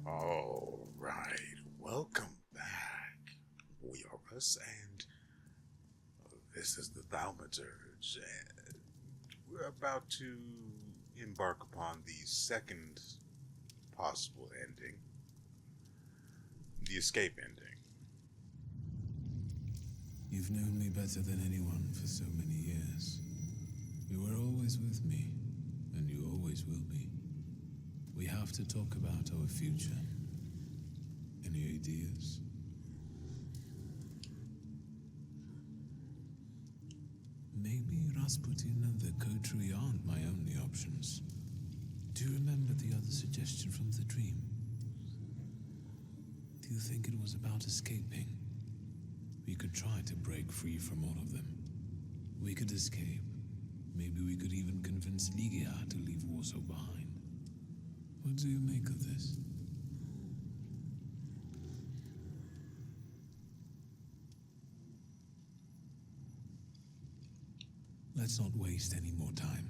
All right, welcome back, WeArEuS, and this is the Thaumaturge, and we're about to embark upon the second possible ending, the escape ending. You've known me better than anyone for so many years. You were always with me, and you always will be. We have to talk about our future. Any ideas? Maybe Rasputin and the coterie aren't my only options. Do you remember the other suggestion from the dream? Do you think it was about escaping? We could try to break free from all of them. We could escape. Maybe we could even convince Ligia to leave Warsaw behind. What do you make of this? Let's not waste any more time.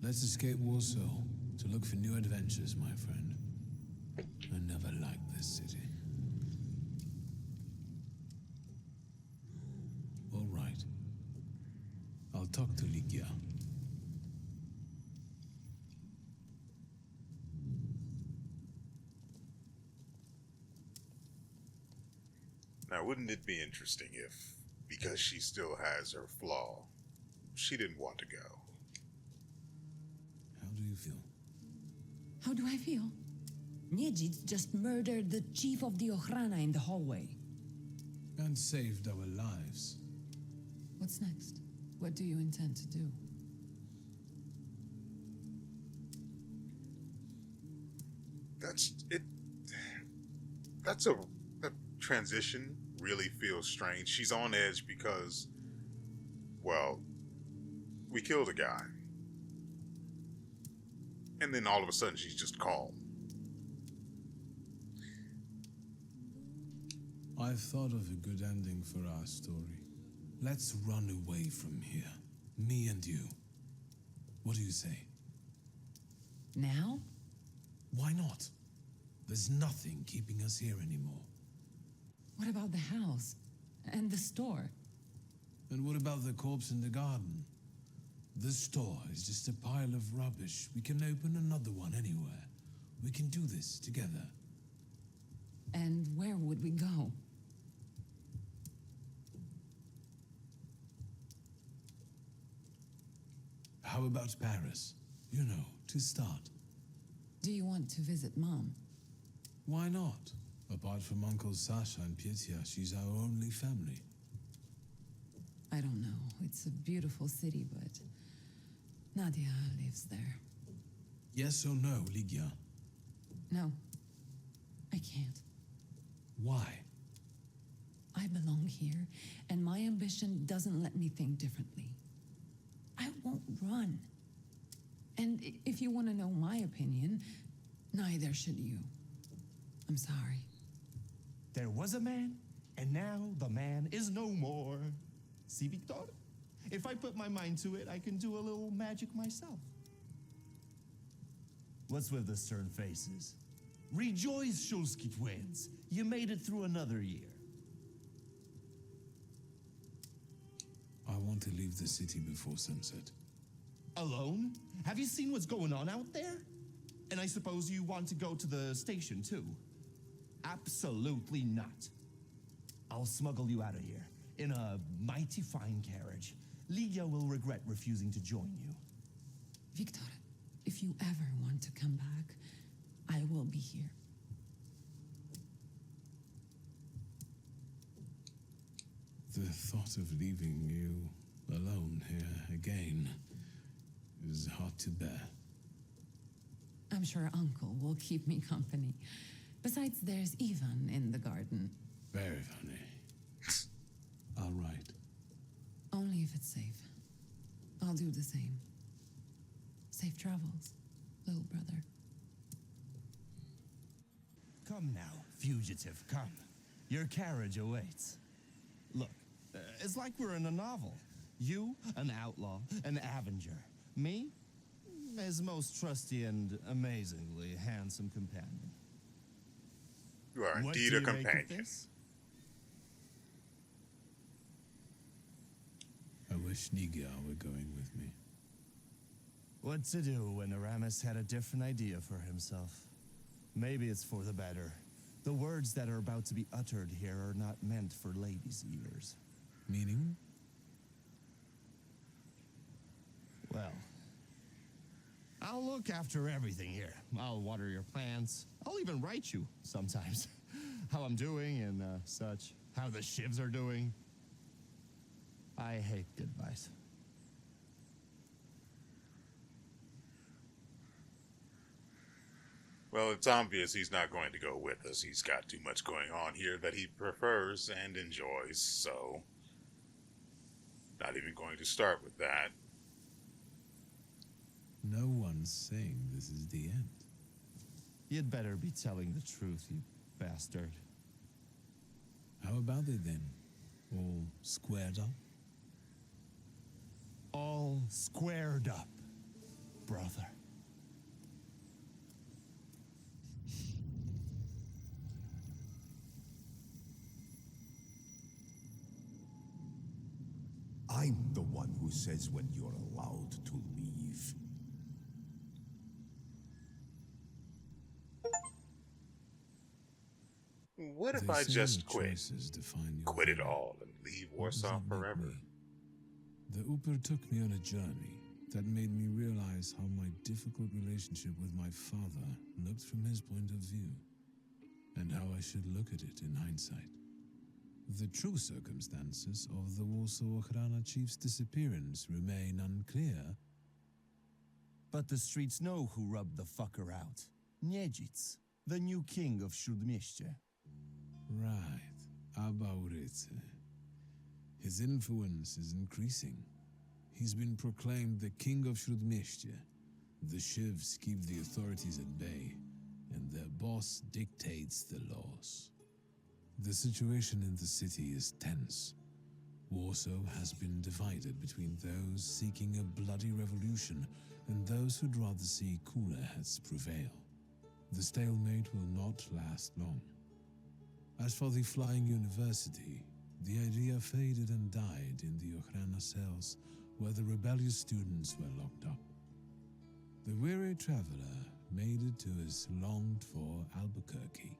Let's escape Warsaw to look for new adventures, my friend. I never liked this city. All right. I'll talk to Ligia. Now, wouldn't it be interesting if, because she still has her flaw, she didn't want to go? How do you feel? How do I feel? Niedzic just murdered the chief of the Ochrana in the hallway. And saved our lives. What's next? What do you intend to do? That's it. That transition really feels strange. She's on edge because, well, we killed a guy. And then all of a sudden she's just calm. I've thought of a good ending for our story. Let's run away from here. Me and you. What do you say? Now? Why not? There's nothing keeping us here anymore. What about the house? And the store? And what about the corpse in the garden? The store is just a pile of rubbish. We can open another one anywhere. We can do this together. And where would we go? How about Paris? You know, to start. Do you want to visit Mom? Why not? Apart from Uncle Sasha and Pietia, she's our only family. I don't know. It's a beautiful city, but Nadia lives there. Yes or no, Ligia? No, I can't. Why? I belong here, and my ambition doesn't let me think differently. I won't run. And if you want to know my opinion, neither should you. I'm sorry. There was a man, and now the man is no more. See, Victor? If I put my mind to it, I can do a little magic myself. What's with the stern faces? Rejoice, Shulsky twins. You made it through another year. I want to leave the city before sunset. Alone? Have you seen what's going on out there? And I suppose you want to go to the station, too? Absolutely not. I'll smuggle you out of here in a mighty fine carriage. Ligia will regret refusing to join you. Victor, if you ever want to come back, I will be here. The thought of leaving you alone here again is hard to bear. I'm sure Uncle will keep me company. Besides, there's Ivan in the garden. Very funny. All right. Only if it's safe. I'll do the same. Safe travels, little brother. Come now, fugitive, come. Your carriage awaits. Look, it's like we're in a novel. You, an outlaw, an Avenger. Me, His most trusty and amazingly handsome companion. You are What indeed do a you make of companion. this? I wish Nigia were going with me. What to do when Aramis had a different idea for himself? Maybe it's for the better. The words that are about to be uttered here are not meant for ladies' ears. Meaning? Well, I'll look after everything here. I'll water your plants. I'll even write you sometimes. How I'm doing and such. How the shivs are doing. I hate goodbyes. Well, it's obvious he's not going to go with us. He's got too much going on here that he prefers and enjoys, so not even going to start with that. No one's saying this is the end. You'd better be telling the truth, you bastard. How about it then? All squared up? All squared up, brother. I'm the one who says when you're allowed to leave. What if They I say just your quit? choices define your Quit it value. all and leave What does Warsaw that make forever? me? The Uber took me on a journey that made me realize how my difficult relationship with my father looked from his point of view, and how I should look at it in hindsight. The true circumstances of the Warsaw Ochrana chief's disappearance remain unclear. But the streets know who rubbed the fucker out. Niedzic, the new king of Śródmieście. Right, WeArEuS. His influence is increasing. He's been proclaimed the king of Śródmieście. The Shivs keep the authorities at bay, and their boss dictates the laws. The situation in the city is tense. Warsaw has been divided between those seeking a bloody revolution and those who'd rather see cooler heads prevail. The stalemate will not last long. As for the Flying University, the idea faded and died in the Ochrana cells where the rebellious students were locked up. The weary traveler made it to his longed-for Albuquerque.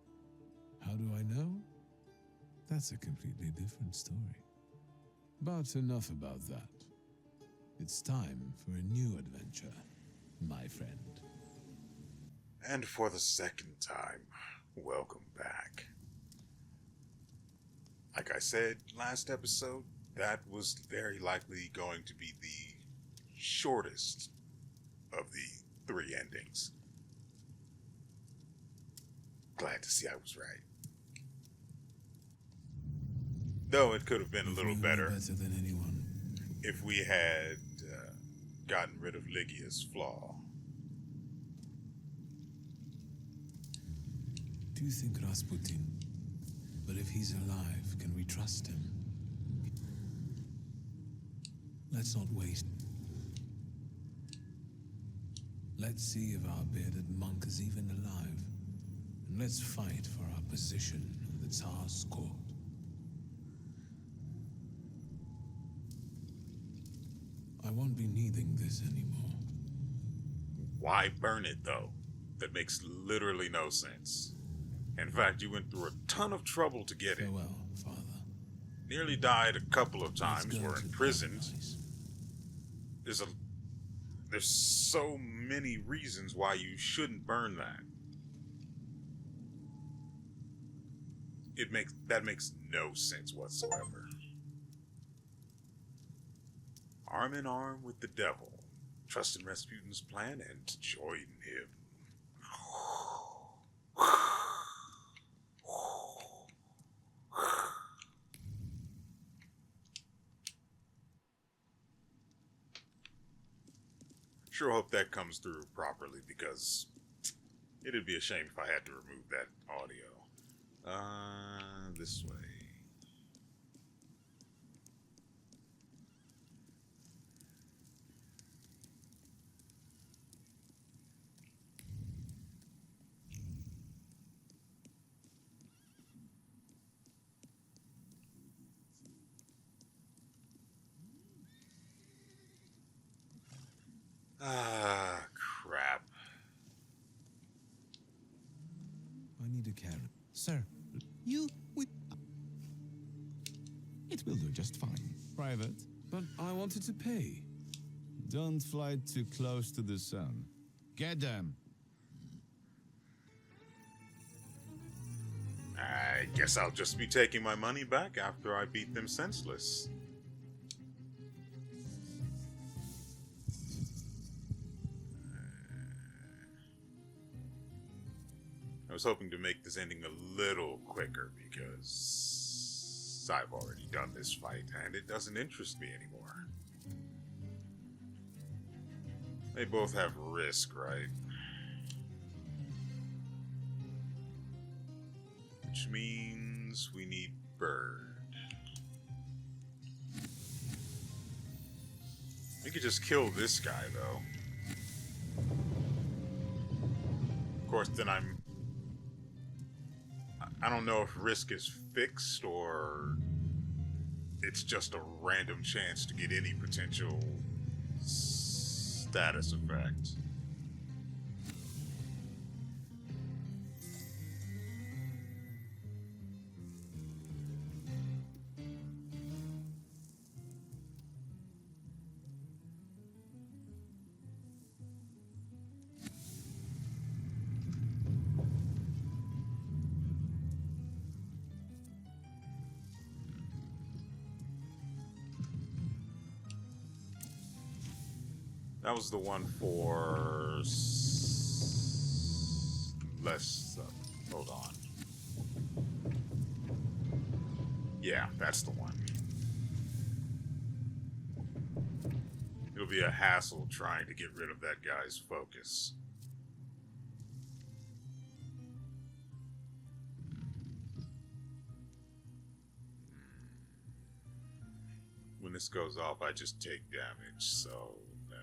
How do I know? That's a completely different story. But enough about that. It's time for a new adventure, my friend. And for the second time, welcome back. Like I said last episode, that was very likely going to be the shortest of the three endings. Glad to see I was right. Though it could have been a If little we knew better better than anyone. if we had gotten rid of Lygia's flaw. Do you think Rasputin? But if he's alive, can we trust him? Let's not wait. Let's see if our bearded monk is even alive. And let's fight for our position in the Tsar's court. I won't be needing this anymore. Why burn it, though? That makes literally no sense. In fact, you went through a ton of trouble to get it. Farewell, Father. Nearly died a couple of Let's times, go were to imprisoned. paradise. There's so many reasons why you shouldn't burn that. That makes no sense whatsoever. Arm in arm with the devil, trust in Rasputin's plan and join him. Sure hope that comes through properly, because it'd be a shame if I had to remove that audio. This way. Ah, crap. I need a carrot. Sir, it will do just fine. Private, But I wanted to pay. don't fly too close to the sun. Get them. I guess I'll just be taking my money back after I beat them senseless. I was hoping to make this ending a little quicker because I've already done this fight and it doesn't interest me anymore. They both have risk, right? Which means we need Bird. We could just kill this guy, though. Of course, then I don't know if risk is fixed or it's just a random chance to get any potential status effect. That was the one for less. Hold on. Yeah, that's the one. It'll be a hassle trying to get rid of that guy's focus. When this goes off, I just take damage, so no.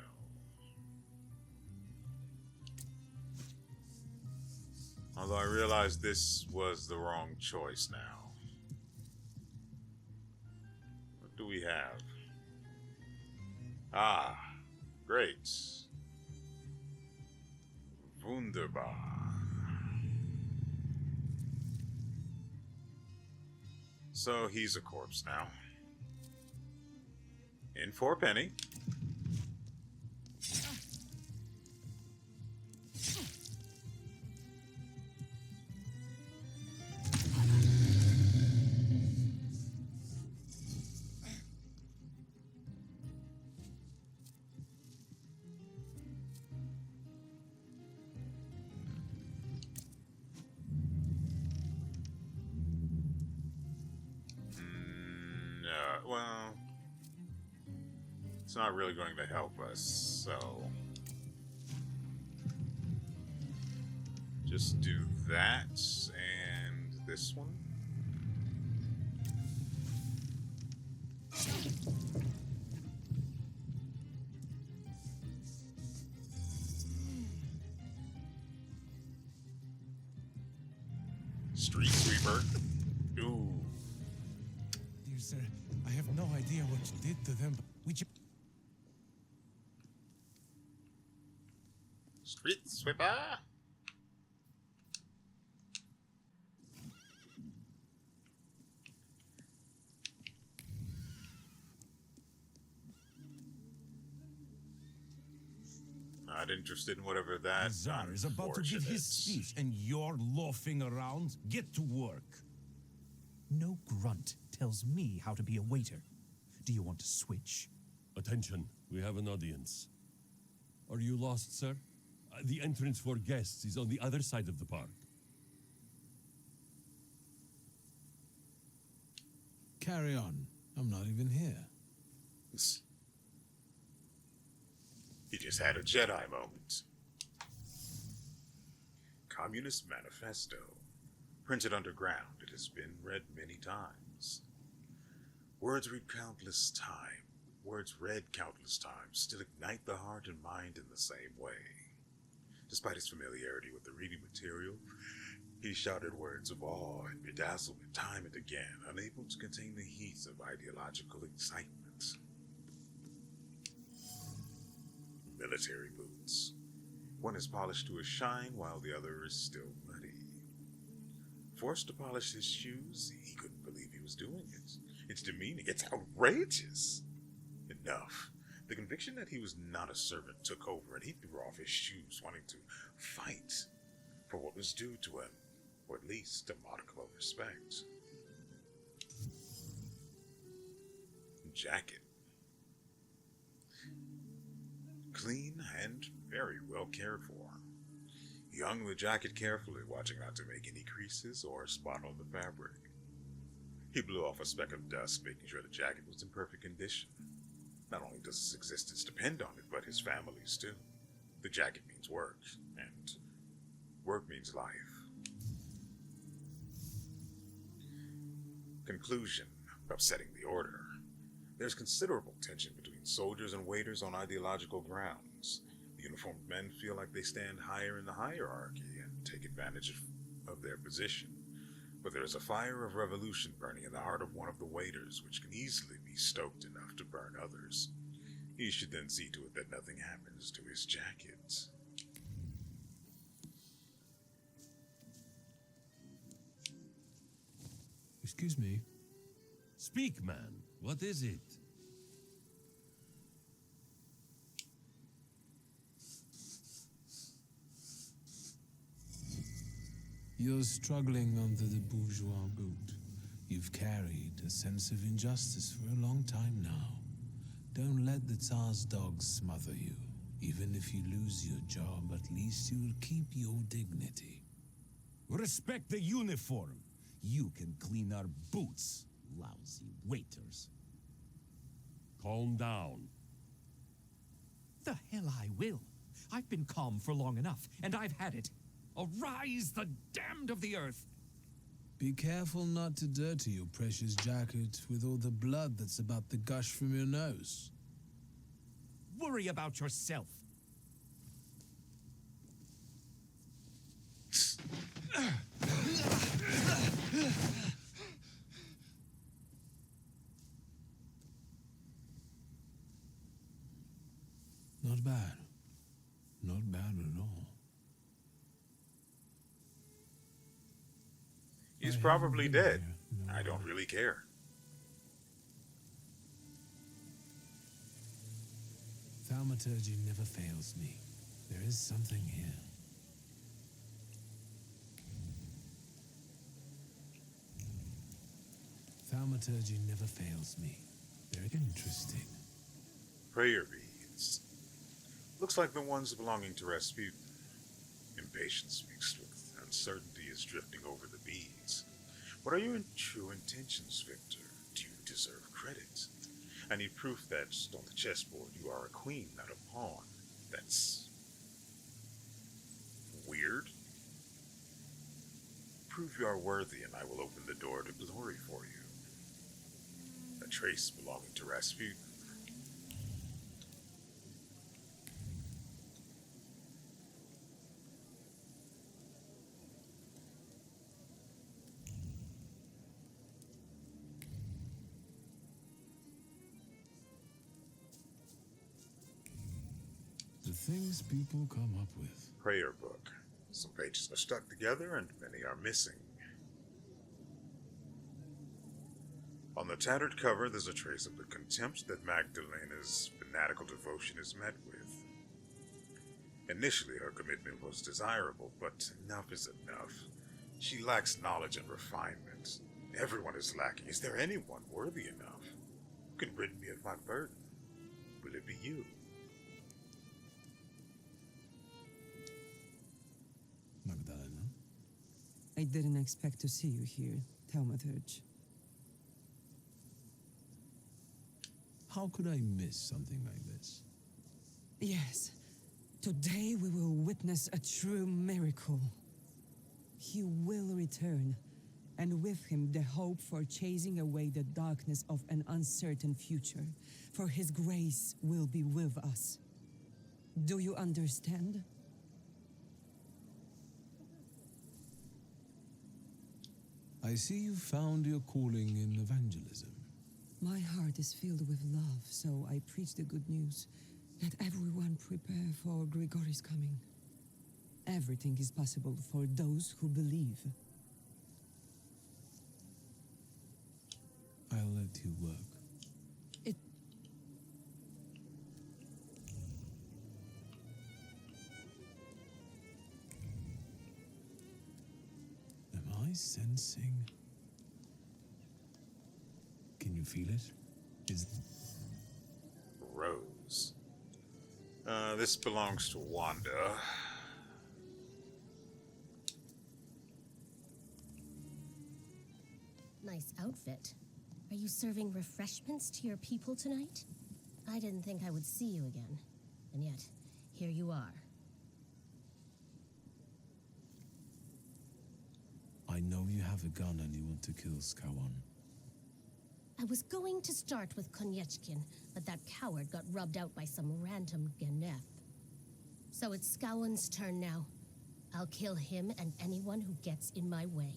Although I realize this was the wrong choice now. What do we have? Ah, great. Wunderbar. So he's a corpse now. In for a penny. Well, it's not really going to help us, so just do that and this one. Street sweeper. Ooh. Dear sir, I have no idea what you did to them, but Street sweeper. Not interested in whatever that the Tsar is about to give his speech and you're loafing around. Get to work. No grunt tells me how to be a waiter. Do you want to switch? Attention, we have an audience. Are you lost, sir? The entrance for guests is on the other side of the park. Carry on. I'm not even here. He just had a Jedi moment. Communist Manifesto. Printed underground, it has been read many times. Words read countless times still ignite the heart and mind in the same way. Despite his familiarity with the reading material, he shouted words of awe and bedazzlement time and again, unable to contain the heat of ideological excitement. military boots. One is polished to a shine while the other is still muddy. Forced to polish his shoes, he couldn't believe he was doing it. It's demeaning. It's outrageous. Enough. The conviction that he was not a servant took over, and he threw off his shoes, wanting to fight for what was due to him, or at least a modicum of respect. Jacket. Clean and very well cared for. He hung the jacket carefully, watching not to make any creases or spot on the fabric. He blew off a speck of dust, making sure the jacket was in perfect condition. Not only does his existence depend on it, but his family's too. The jacket means work, and work means life. Conclusion, upsetting the order. There's considerable tension between soldiers and waiters on ideological grounds. The uniformed men feel like they stand higher in the hierarchy and take advantage of their position. But there's a fire of revolution burning in the heart of one of the waiters, which can easily be stoked enough to burn others. He should then see to it that nothing happens to his jacket. Excuse me. Speak, man. What is it? You're struggling under the bourgeois boot. You've carried a sense of injustice for a long time now. Don't let the Tsar's dogs smother you. Even if you lose your job, at least you'll keep your dignity. Respect the uniform. You can clean our boots, lousy waiters. Calm down. The hell I will. I've been calm for long enough, and I've had it. Arise, the damned of the earth! Be careful not to dirty your precious jacket with all the blood that's about to gush from your nose. Worry about yourself. Not bad. Not bad at all. He's I probably haven't been dead. here. No. I don't really care. Thaumaturge never fails me. There is something here. Thaumaturge never fails me. Very interesting. Prayer beads. Looks like the ones belonging to Rasputin. Impatience mixed with uncertainty is drifting over the beads. What are your true intentions, Victor? Do you deserve credit? I need proof that on the chessboard you are a queen, not a pawn. That's weird. Prove you are worthy and I will open the door to glory for you. A trace belonging to Rasputin. The things people come up with. Prayer book. Some pages are stuck together and many are missing. On the tattered cover, there's a trace of the contempt that Magdalena's fanatical devotion is met with. Initially, her commitment was desirable, but enough is enough. She lacks knowledge and refinement. Everyone is lacking. Is there anyone worthy enough who can rid me of my burden? Will it be you? Magdalena? I didn't expect to see you here, Thaumaturge. How could I miss something like this? Yes. Today we will witness a true miracle. He will return, and with him the hope for chasing away the darkness of an uncertain future, for his grace will be with us. Do you understand? I see you found your calling in evangelism. My heart is filled with love, so I preach the good news. Let everyone prepare for Grigori's coming. Everything is possible for those who believe. I'll let you work. It... Am I sensing? Can you feel it? Is Rose. This belongs to Wanda. Nice outfit. Are you serving refreshments to your people tonight? I didn't think I would see you again. And yet, here you are. I know you have a gun and you want to kill Skawan. I was going to start with Koniechkin, but that coward got rubbed out by some random Geneth. So it's Skawan's turn now. I'll kill him and anyone who gets in my way.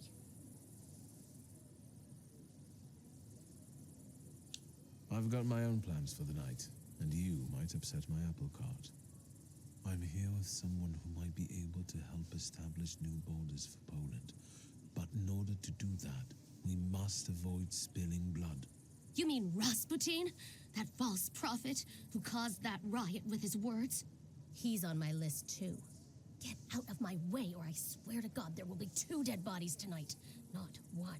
I've got my own plans for the night, and you might upset my apple cart. I'm here with someone who might be able to help establish new borders for Poland. But in order to do that, we must avoid spilling blood. You mean Rasputin? That false prophet who caused that riot with his words? He's on my list too. Get out of my way or I swear to God there will be 2 dead bodies tonight, not 1.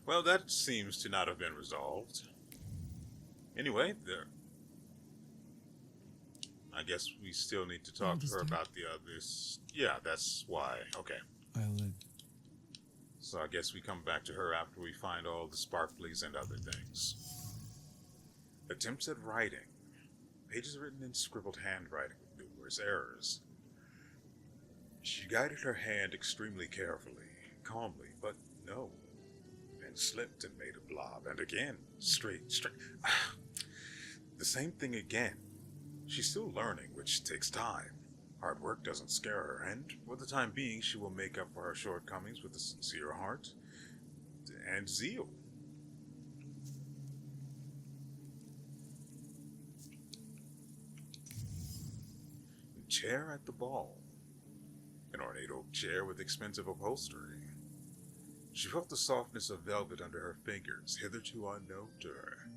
Well, that seems to not have been resolved. Anyway, I guess we still need to talk to her about the others. Yeah, that's why. Okay. So I guess we come back to her after we find all the sparklies and other things. Attempts at writing. Pages written in scribbled handwriting with numerous errors. She guided her hand extremely carefully, calmly, but no. And slipped and made a blob, and again, straight. The same thing again. She's still learning, which takes time. Hard work doesn't scare her, and for the time being, she will make up for her shortcomings with a sincere heart and zeal. Chair at the ball. An ornate oak chair with expensive upholstery. She felt the softness of velvet under her fingers, hitherto unknown to her.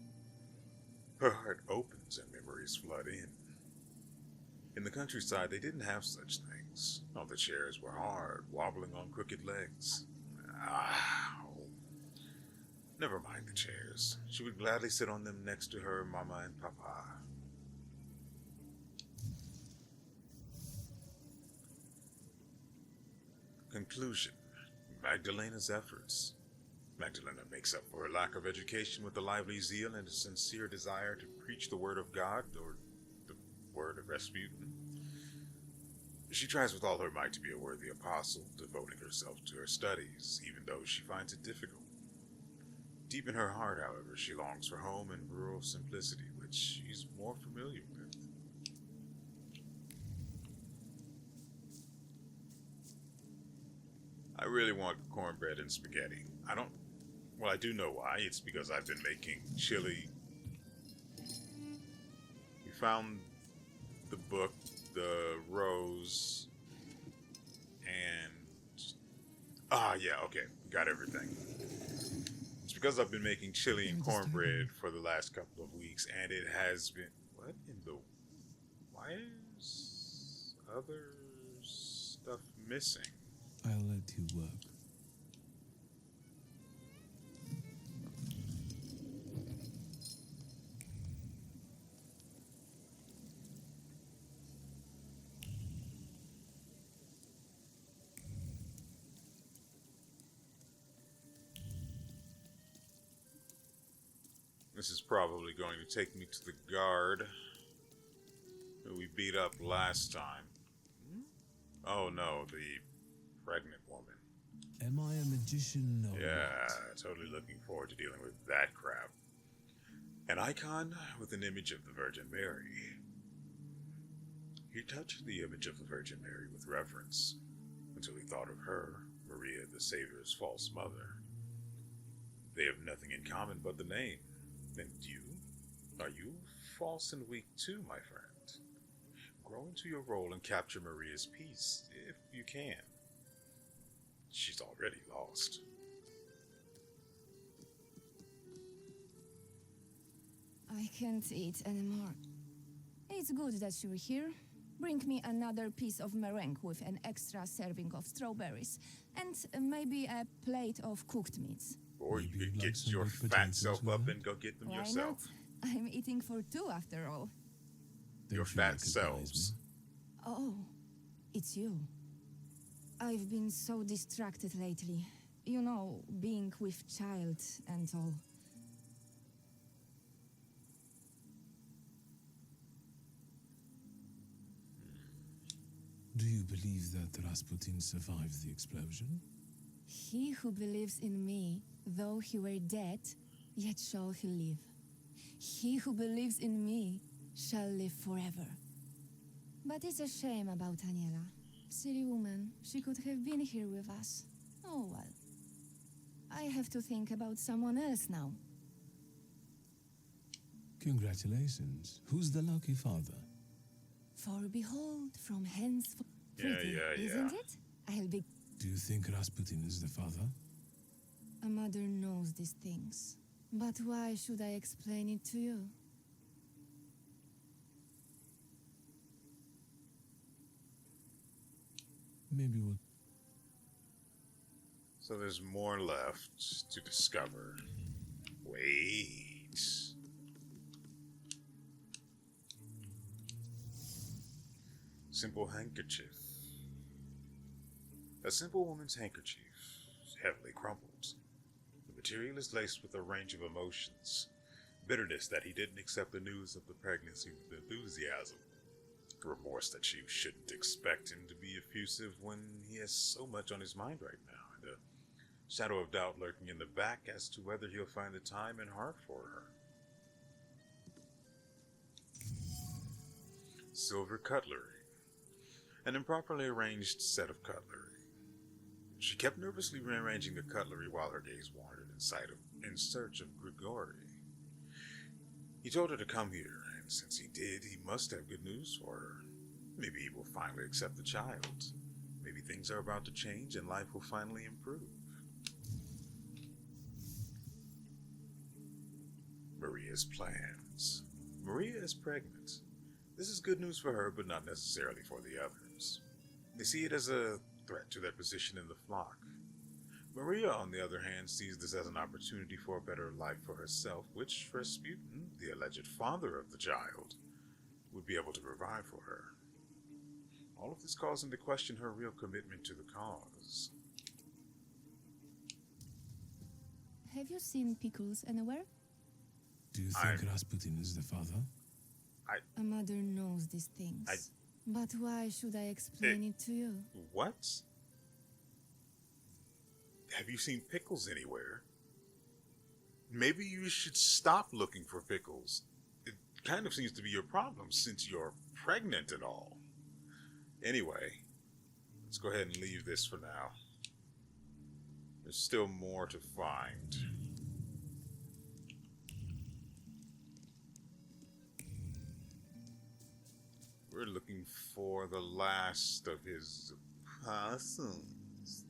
Her heart opens and memories flood in. In the countryside, they didn't have such things. All the chairs were hard, wobbling on crooked legs. Never mind the chairs. She would gladly sit on them next to her mama and papa. Conclusion. Magdalena's efforts. Magdalena makes up for her lack of education with a lively zeal and a sincere desire to preach the word of God, or the word of Rasputin. She tries with all her might to be a worthy apostle, devoting herself to her studies, even though she finds it difficult. Deep in her heart, however, she longs for home and rural simplicity, which she's more familiar with. I really want cornbread and spaghetti. Well, I do know why. It's because I've been making chili. We found the book, the rose, and... yeah, okay. Got everything. It's because I've been making chili and cornbread for the last couple of weeks, and it has been... What in the... Why is other stuff missing? I'll let you work. This is probably going to take me to the guard who we beat up last time. Oh no, the pregnant woman. Am I a magician or Yeah, what? totally looking forward to dealing with that crap. An icon with an image of the Virgin Mary. He touched the image of the Virgin Mary with reverence, until he thought of her, Maria, the Savior's false mother. They have nothing in common but the name. And you? Are you false and weak too, my friend? Grow into your role and capture Maria's peace, if you can. She's already lost. I can't eat anymore. It's good that you're here. Bring me another piece of meringue with an extra serving of strawberries, and maybe a plate of cooked meats. Or you Maybe could you'd get like some your baked fat potatoes, self Mother? up and go get them Why yourself. not? I'm eating for two after all. Your Don't you fat recognize selves. me? Oh, it's you. I've been so distracted lately. You know, being with child and all. Do you believe that Rasputin survived the explosion? He who believes in me, though he were dead, yet shall he live. He who believes in me shall live forever. But it's a shame about Aniela. Silly woman, she could have been here with us. Oh well. I have to think about someone else now. Congratulations. Who's the lucky father? For behold, from henceforth, Yeah, isn't it? I'll be. Do you think Rasputin is the father? A mother knows these things. But why should I explain it to you? Maybe we'll... So there's more left to discover. Wait. Simple handkerchief. A simple woman's handkerchief, heavily crumpled. The material is laced with a range of emotions. Bitterness that he didn't accept the news of the pregnancy with enthusiasm. Remorse that she shouldn't expect him to be effusive when he has so much on his mind right now, and a shadow of doubt lurking in the back as to whether he'll find the time and heart for her. Silver cutlery. An improperly arranged set of cutlery. She kept nervously rearranging the cutlery while her gaze wandered in search of Grigori. He told her to come here, and since he did, he must have good news for her. Maybe he will finally accept the child. Maybe things are about to change and life will finally improve. Maria's plans. Maria is pregnant. This is good news for her, but not necessarily for the others. They see it as a threat to their position in the flock. Maria, on the other hand, sees this as an opportunity for a better life for herself, which Rasputin, the alleged father of the child, would be able to provide for her. All of this calls into question her real commitment to the cause. Have you seen Pickles anywhere? Do you think Rasputin is the father? A mother knows these things. But why should I explain it to you? What? Have you seen Pickles anywhere? Maybe you should stop looking for Pickles. It kind of seems to be your problem since you're pregnant and all. Anyway, let's go ahead and leave this for now. There's still more to find. We're looking for the last of his possums.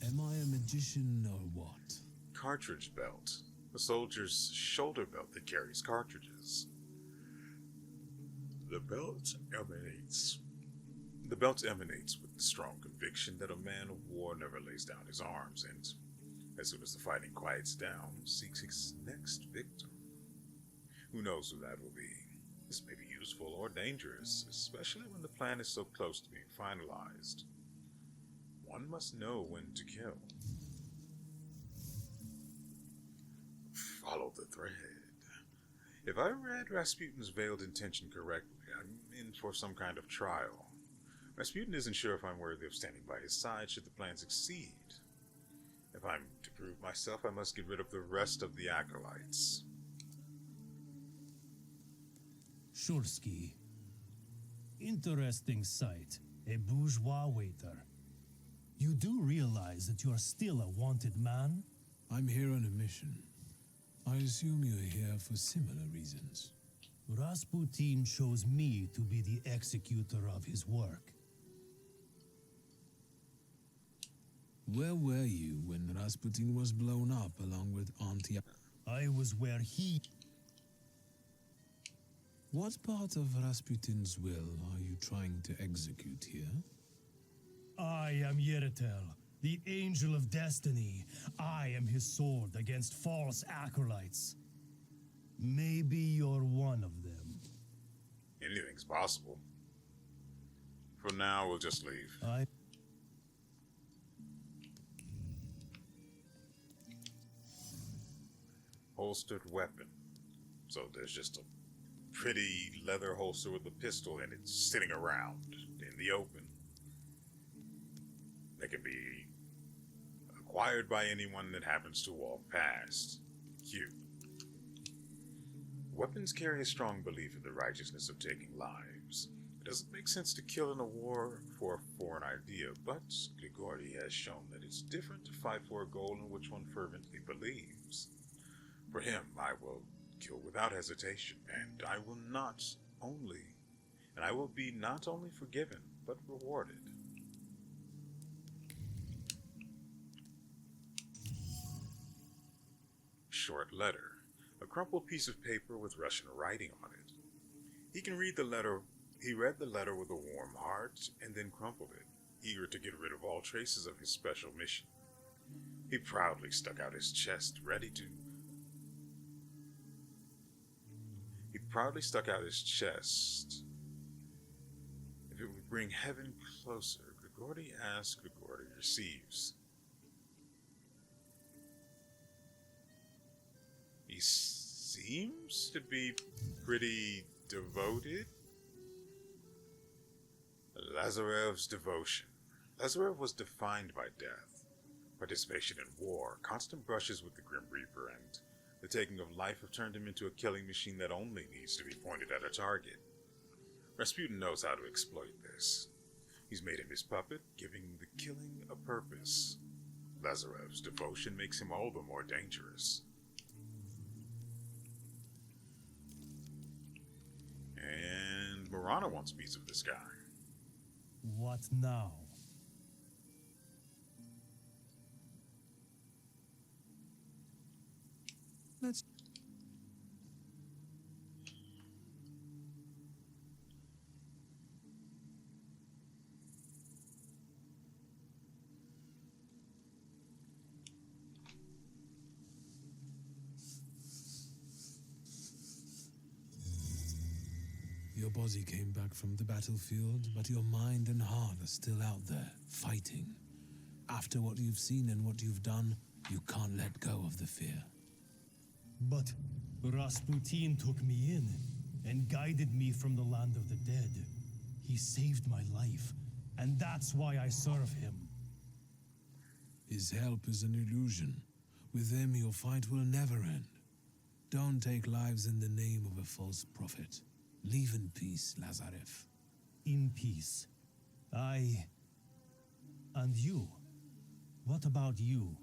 Am I a magician or what? Cartridge belt. A soldier's shoulder belt that carries cartridges. The belt emanates with the strong conviction that a man of war never lays down his arms and, as soon as the fighting quiets down, seeks his next victim. Who knows who that will be? This may be useful or dangerous, especially when the plan is so close to being finalized. One must know when to kill. Follow the thread. If I read Rasputin's veiled intention correctly, I'm in for some kind of trial. Rasputin isn't sure if I'm worthy of standing by his side should the plan succeed. If I'm to prove myself, I must get rid of the rest of the acolytes. Shorsky. Interesting sight. A bourgeois waiter. You do realize that you're still a wanted man? I'm here on a mission. I assume you're here for similar reasons. Rasputin chose me to be the executor of his work. Where were you when Rasputin was blown up along with Auntie? I was where he... What part of Rasputin's will are you trying to execute here? I am Yeritel, the angel of destiny. I am his sword against false acolytes. Maybe you're one of them. Anything's possible. For now, we'll just leave. Holstered weapon. So there's just a pretty leather holster with a pistol and it's sitting around in the open. They can be acquired by anyone that happens to walk past. Cute. Weapons carry a strong belief in the righteousness of taking lives. It doesn't make sense to kill in a war for a foreign idea, but Grigori has shown that it's different to fight for a goal in which one fervently believes. For him, I will kill without hesitation, and I will be not only forgiven, but rewarded. Short letter. A crumpled piece of paper with Russian writing on it. He read the letter with a warm heart, and then crumpled it, eager to get rid of all traces of his special mission. He proudly stuck out his chest, If it would bring heaven closer, Grigori asks, Grigori receives. He seems to be pretty devoted. Lazarev's devotion. Lazarev was defined by death, participation in war, constant brushes with the Grim Reaper, and the taking of life have turned him into a killing machine that only needs to be pointed at a target. Rasputin knows how to exploit this. He's made him his puppet, giving the killing a purpose. Lazarev's devotion makes him all the more dangerous. And Marana wants a piece of this guy. What now? Let's... Your body came back from the battlefield, but your mind and heart are still out there, fighting. After what you've seen and what you've done, you can't let go of the fear. But Rasputin took me in and guided me from the land of the dead. He saved my life, and that's why I serve him. His help is an illusion. With him, your fight will never end. Don't take lives in the name of a false prophet. Leave in peace, Lazarev. In peace. And you? What about you?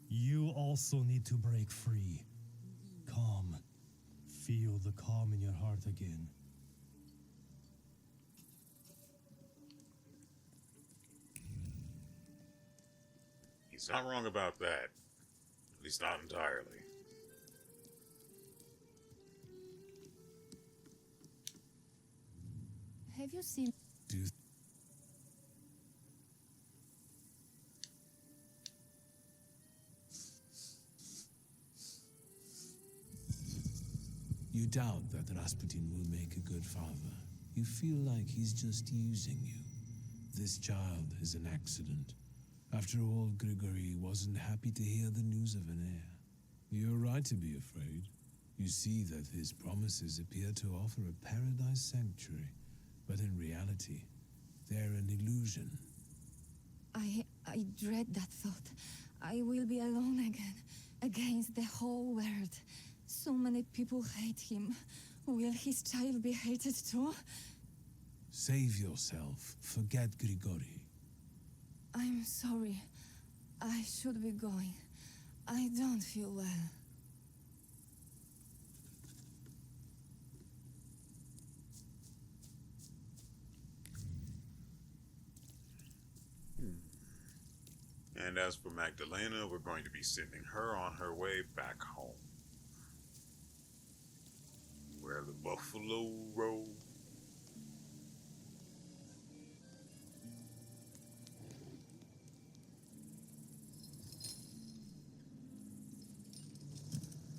You also need to break free. Calm. Feel the calm in your heart again. He's not wrong about that. At least not entirely. Have you seen... You doubt that Rasputin will make a good father. You feel like he's just using you. This child is an accident. After all, Grigori wasn't happy to hear the news of an heir. You're right to be afraid. You see that his promises appear to offer a paradise sanctuary, but in reality, they're an illusion. I dread that thought. I will be alone again, against the whole world. So many people hate him. Will his child be hated too? Save yourself. Forget Grigori. I'm sorry. I should be going. I don't feel well. And as for Magdalena, we're going to be sending her on her way back home, where the buffalo roll.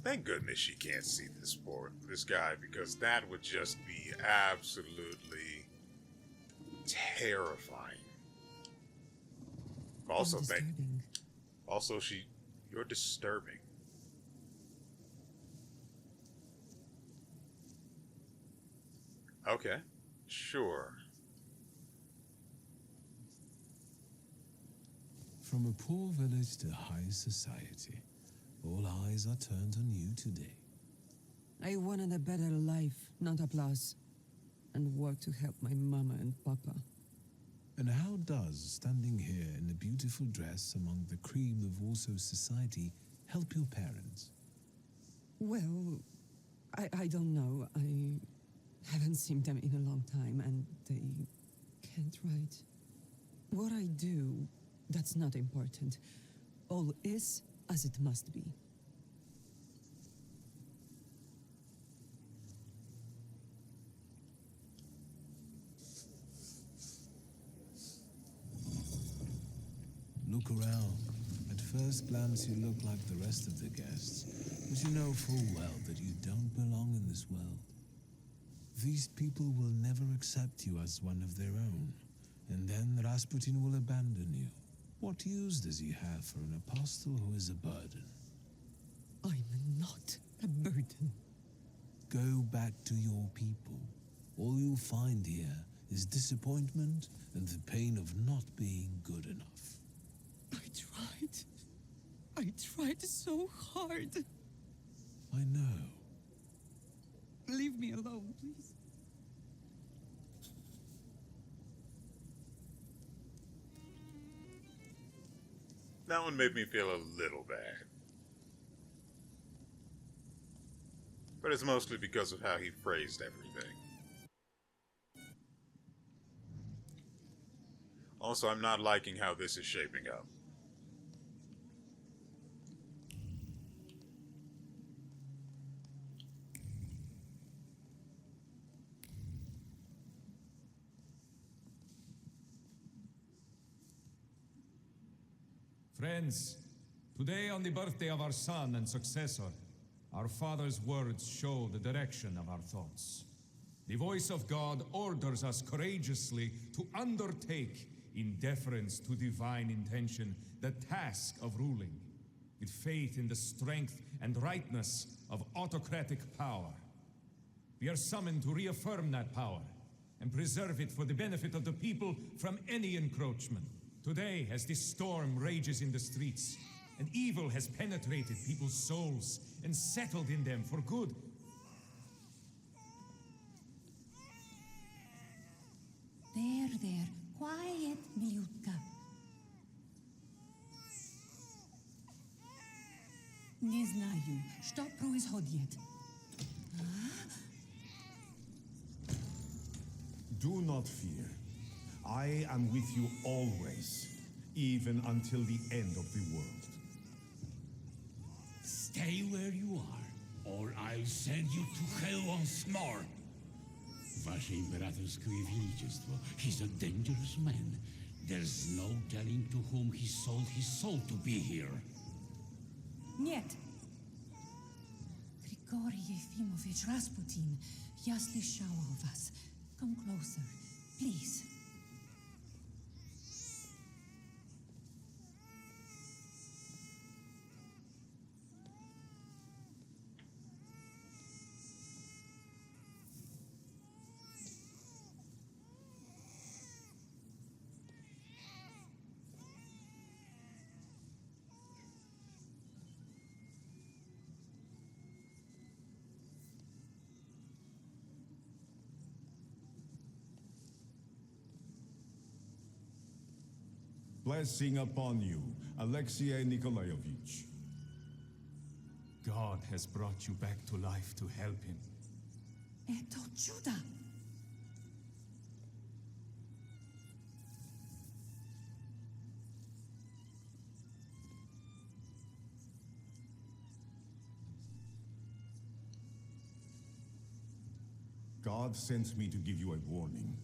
Thank goodness she can't see this guy, because that would just be absolutely terrifying. Also, you're disturbing. Okay, sure. From a poor village to high society, all eyes are turned on you today. I wanted a better life, not applause, and work to help my mama and papa. And how does standing here in a beautiful dress among the cream of Warsaw society help your parents? Well, I don't know. I haven't seen them in a long time, and they can't write. What I do, that's not important. All is as it must be. Look around. At first glance, you look like the rest of the guests, but you know full well that you don't belong in this world. These people will never accept you as one of their own, and then Rasputin will abandon you. What use does he have for an apostle who is a burden? I'm not a burden. Go back to your people. All you'll find here is disappointment and the pain of not being good enough. I tried so hard. I know. Leave me alone, please. That one made me feel a little bad. But it's mostly because of how he phrased everything. Also, I'm not liking how this is shaping up. Friends, today on the birthday of our son and successor, our Father's words show the direction of our thoughts. The voice of God orders us courageously to undertake, in deference to divine intention, the task of ruling, with faith in the strength and rightness of autocratic power. We are summoned to reaffirm that power and preserve it for the benefit of the people from any encroachment. Today, as this storm rages in the streets, and evil has penetrated people's souls and settled in them for good. There. Quiet, Milutka. Nie znaju. Что происходит? Do not fear. I am with you always, even until the end of the world. Stay where you are, or I'll send you to hell once more. Wasze Imperatorskoe Величество, he's a dangerous man. There's no telling to whom he sold his soul to be here. Нет. Grigori Yefimovich Rasputin, я слышала о вас. Come closer, please. Blessing upon you, Alexei Nikolaevich. God has brought you back to life to help him. Eto Judah. God sent me to give you a warning.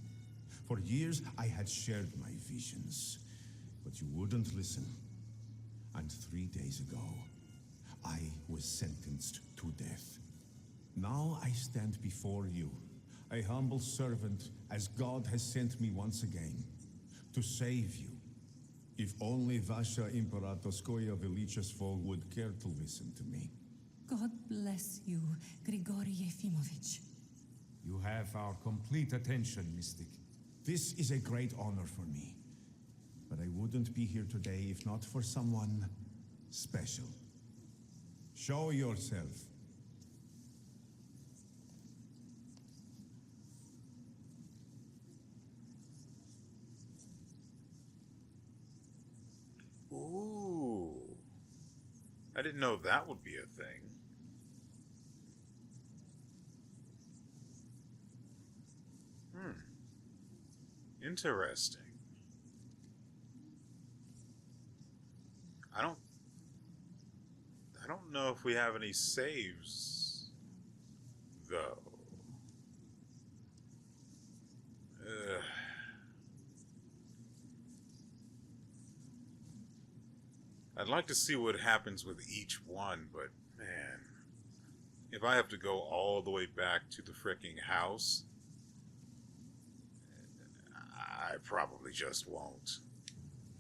For years, I had shared my visions, but you wouldn't listen. And 3 days ago, I was sentenced to death. Now I stand before you, a humble servant, as God has sent me once again, to save you. If only Vasha Imperatorskoye Velichesvo would care to listen to me. God bless you, Grigory Yefimovich. You have our complete attention, Mystic. This is a great honor for me. But I wouldn't be here today if not for someone special. Show yourself. Ooh. I didn't know that would be a thing. Interesting. I don't know if we have any saves, though. I'd like to see what happens with each one, but man, if I have to go all the way back to the fricking house, I probably just won't.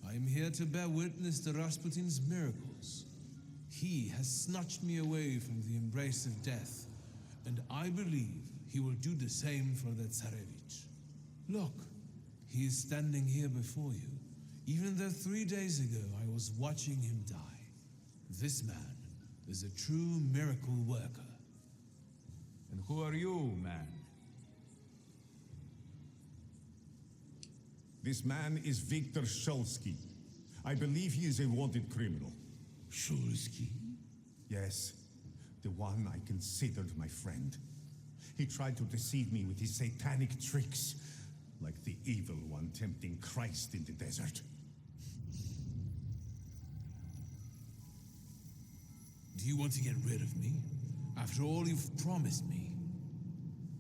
I am here to bear witness to Rasputin's miracles. He has snatched me away from the embrace of death, and I believe he will do the same for the Tsarevich. Look, he is standing here before you, even though 3 days ago I was watching him die. This man is a true miracle worker. And who are you, man? This man is Viktor Shulsky. I believe he is a wanted criminal. Shulsky? Yes, the one I considered my friend. He tried to deceive me with his satanic tricks, like the evil one tempting Christ in the desert. Do you want to get rid of me? After all you've promised me?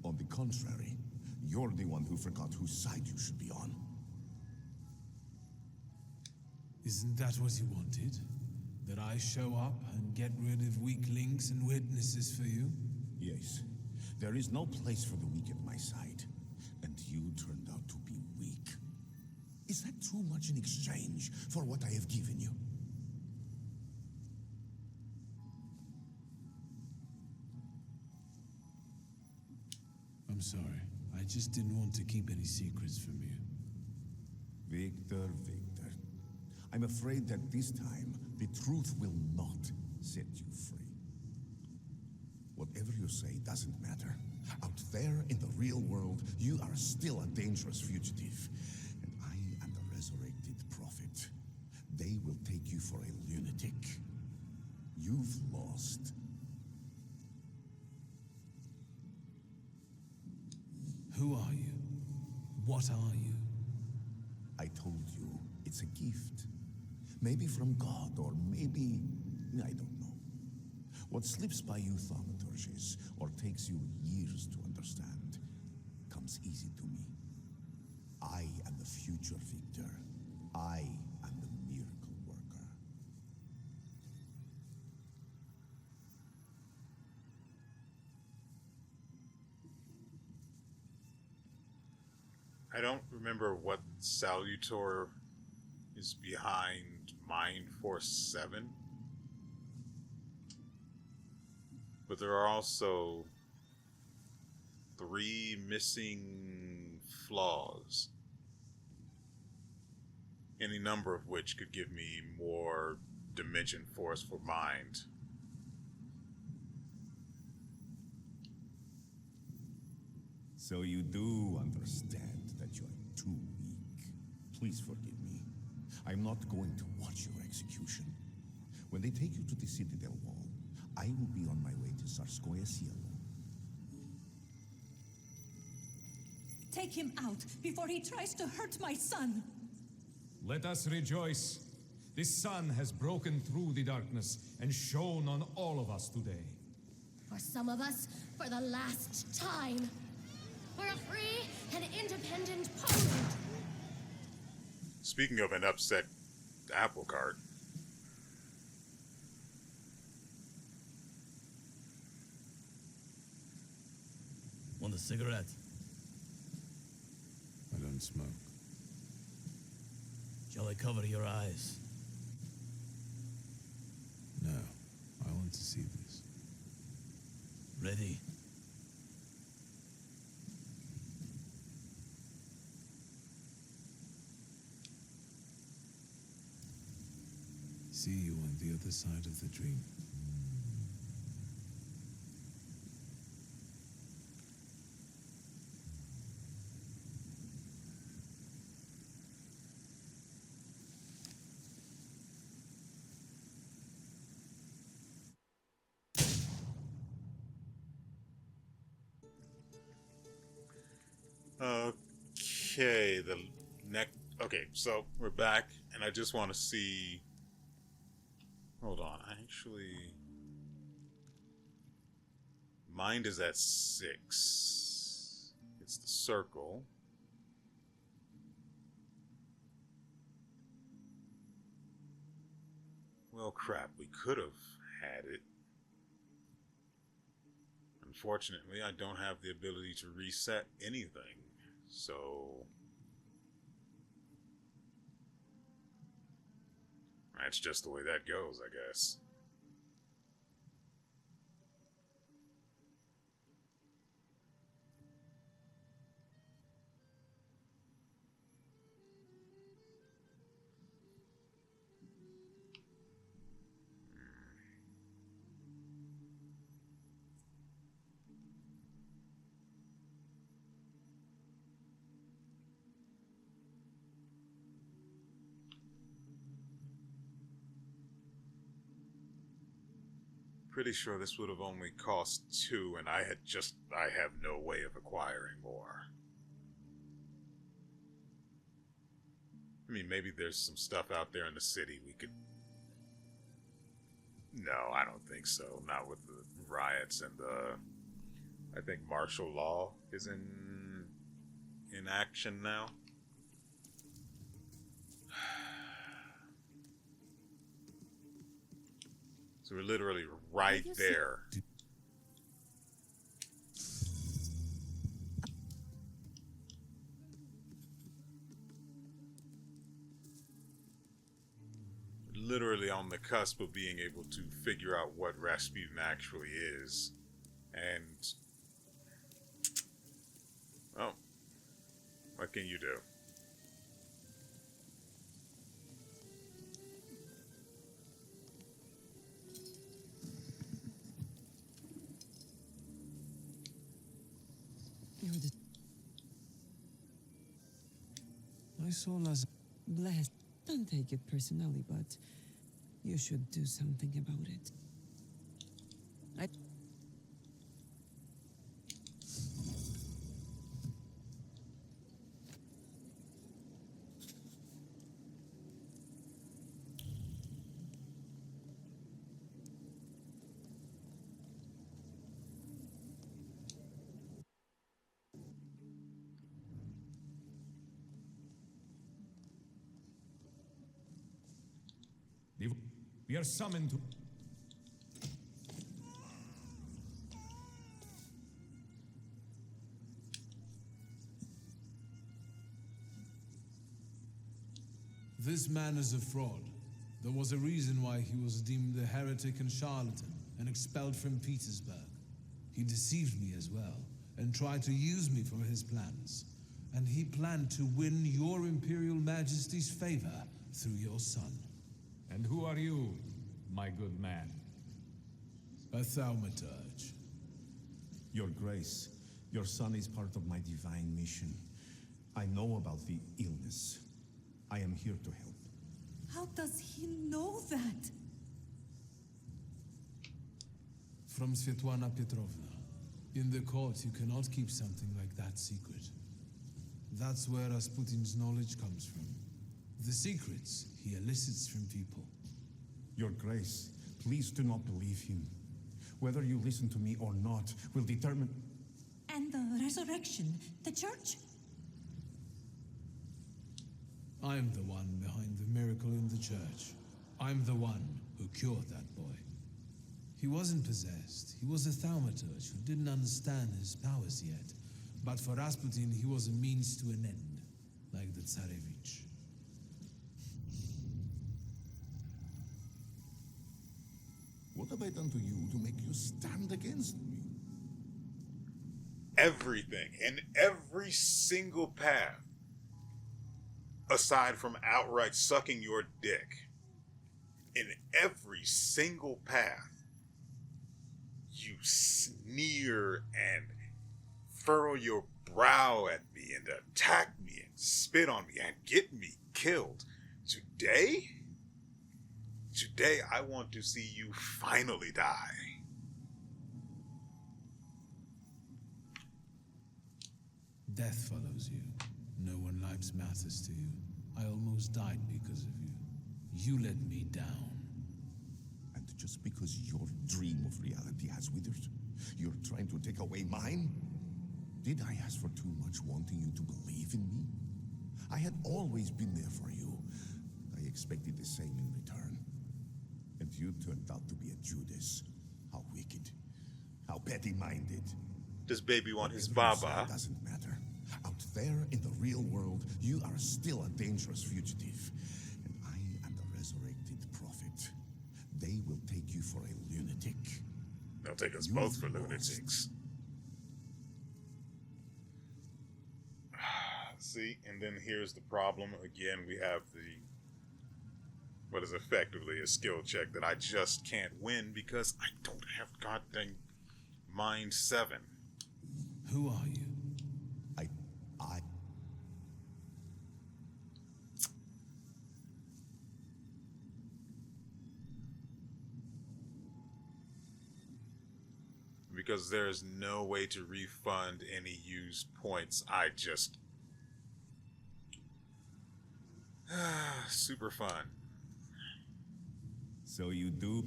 On the contrary, you're the one who forgot whose side you should be on. Isn't that what you wanted? That I show up and get rid of weak links and witnesses for you? Yes. There is no place for the weak at my side. And you turned out to be weak. Is that too much in exchange for what I have given you? I'm sorry. I just didn't want to keep any secrets from you. Victor. I'm afraid that this time, the truth will not set you free. Whatever you say doesn't matter. Out there in the real world, you are still a dangerous fugitive. And I am the resurrected prophet. They will take you for a lunatic. You've lost. Who are you? What are you? I told you, it's a gift. Maybe from God, or maybe, I don't know. What slips by you thaumaturges, or takes you years to understand, comes easy to me. I am the future Victor. I am the miracle worker. I don't remember what salutor is behind Mind Force 7. But there are also 3 missing flaws. Any number of which could give me more dimension force for mind. So you do understand that you're too weak. Please forgive me. I'm not going to watch your execution. When they take you to the Citadel Wall, I will be on my way to Tsarskoye Selo. Take him out before he tries to hurt my son. Let us rejoice. This sun has broken through the darkness and shone on all of us today. For some of us, for the last time. For a free and independent Poland. Speaking of an upset apple cart. Want a cigarette? I don't smoke. Shall I cover your eyes? No, I want to see this. Ready? See you on the other side of the dream. Okay, the next. Okay, so we're back, and I just want to see. Hold on, actually. Mind is at 6. It's the circle. Well, crap, we could have had it. Unfortunately, I don't have the ability to reset anything, so that's just the way that goes, I guess. Pretty sure this would have only cost 2, and I have no way of acquiring more. I mean, maybe there's some stuff out there in the city we could... No, I don't think so. Not with the riots and I think martial law is in action now. So we're literally right there. Literally on the cusp of being able to figure out what Rasputin actually is. And... oh. What can you do? I saw Laz. Blessed. Don't take it personally, but you should do something about it. We are summoned to... This man is a fraud. There was a reason why he was deemed a heretic and charlatan and expelled from Petersburg. He deceived me as well and tried to use me for his plans. And he planned to win your Imperial Majesty's favor through your son. And who are you, my good man? A thaumaturge. Your Grace, your son is part of my divine mission. I know about the illness. I am here to help. How does he know that? From Svetlana Petrovna. In the court, you cannot keep something like that secret. That's where Rasputin's knowledge comes from. The secrets he elicits from people. Your Grace, please do not believe him. Whether you listen to me or not will determine... And the resurrection, the church? I'm the one behind the miracle in the church. I'm the one who cured that boy. He wasn't possessed. He was a thaumaturge who didn't understand his powers yet. But for Rasputin, he was a means to an end, like the Tsarevich. What have I done to you to make you stand against me? Everything, in every single path, aside from outright sucking your dick, in every single path, you sneer and furrow your brow at me and attack me and spit on me and get me killed. Today I want to see you finally die. Death follows you. No one lives matters to you. I almost died because of you. You let me down. And just because your dream of reality has withered, you're trying to take away mine? Did I ask for too much, wanting you to believe in me? I had always been there for you. I expected the same in return. And you turned out to be a Judas. How wicked. How petty-minded. This baby want his Whatever you baba. say doesn't matter. Out there in the real world, you are still a dangerous fugitive. And I am the resurrected prophet. They will take you for a lunatic. They'll take us both for lunatics. See, and then here's the problem. Again, we have what is effectively a skill check that I just can't win because I don't have goddamn Mind 7. Who are you? Because there's no way to refund any used points. I just... super fun. So you do...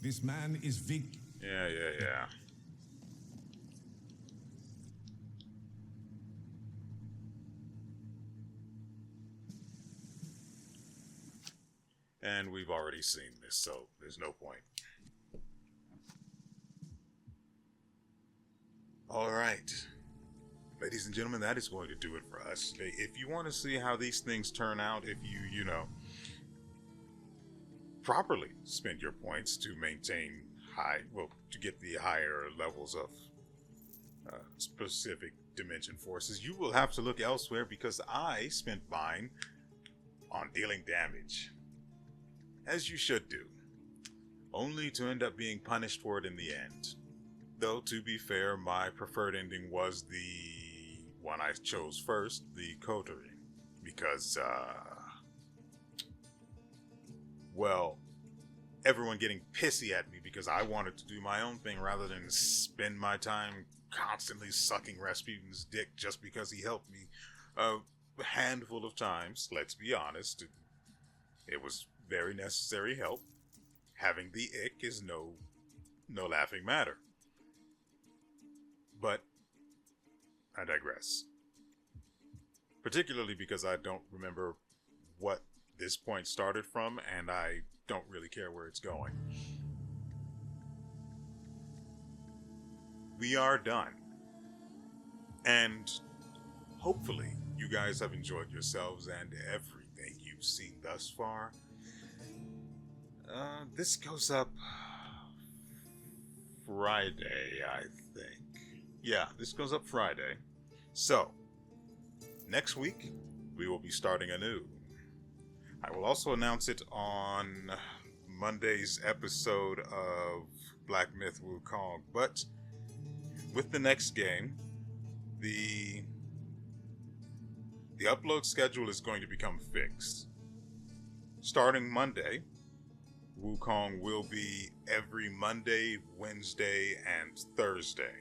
This man is Vic... Yeah. And we've already seen this, so there's no point. All right. Ladies and gentlemen, that is going to do it for us today. If you want to see how these things turn out, if you properly spend your points to maintain to get the higher levels of specific dimension forces, you will have to look elsewhere because I spent mine on dealing damage. As you should do. Only to end up being punished for it in the end. Though, to be fair, my preferred ending was the one I chose first, the coterie. Because, everyone getting pissy at me because I wanted to do my own thing rather than spend my time constantly sucking Rasputin's dick just because he helped me a handful of times, let's be honest. It was very necessary help. Having the ick is no laughing matter. But I digress. Particularly because I don't remember what this point started from, and I don't really care where it's going. We are done. And hopefully you guys have enjoyed yourselves and everything you've seen thus far. This goes up Friday, I think. Yeah, this goes up Friday. So, next week, we will be starting anew. I will also announce it on Monday's episode of Black Myth Wukong. But with the next game, the the upload schedule is going to become fixed. Starting Monday, Wukong will be every Monday, Wednesday, and Thursday.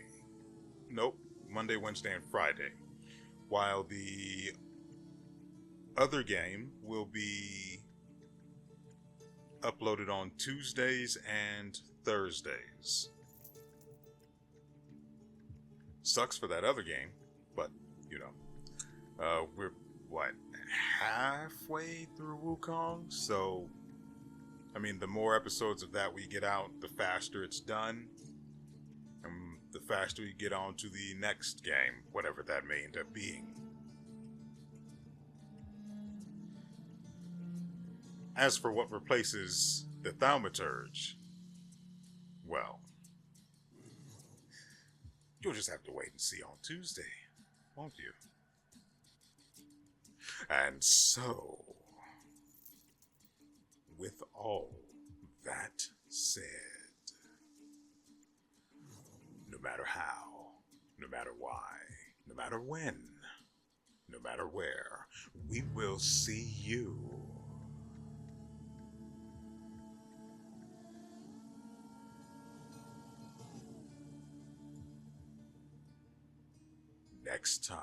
Nope, Monday, Wednesday, and Friday. While the other game will be uploaded on Tuesdays and Thursdays. Sucks for that other game, but, you know, we're, what, halfway through Wukong? So, I mean, the more episodes of that we get out, the faster it's done. And the faster we get on to the next game, whatever that may end up being. As for what replaces the Thaumaturge, well, you'll just have to wait and see on Tuesday, won't you? And so, with all that said, no matter how, no matter why, no matter when, no matter where, we will see you next time.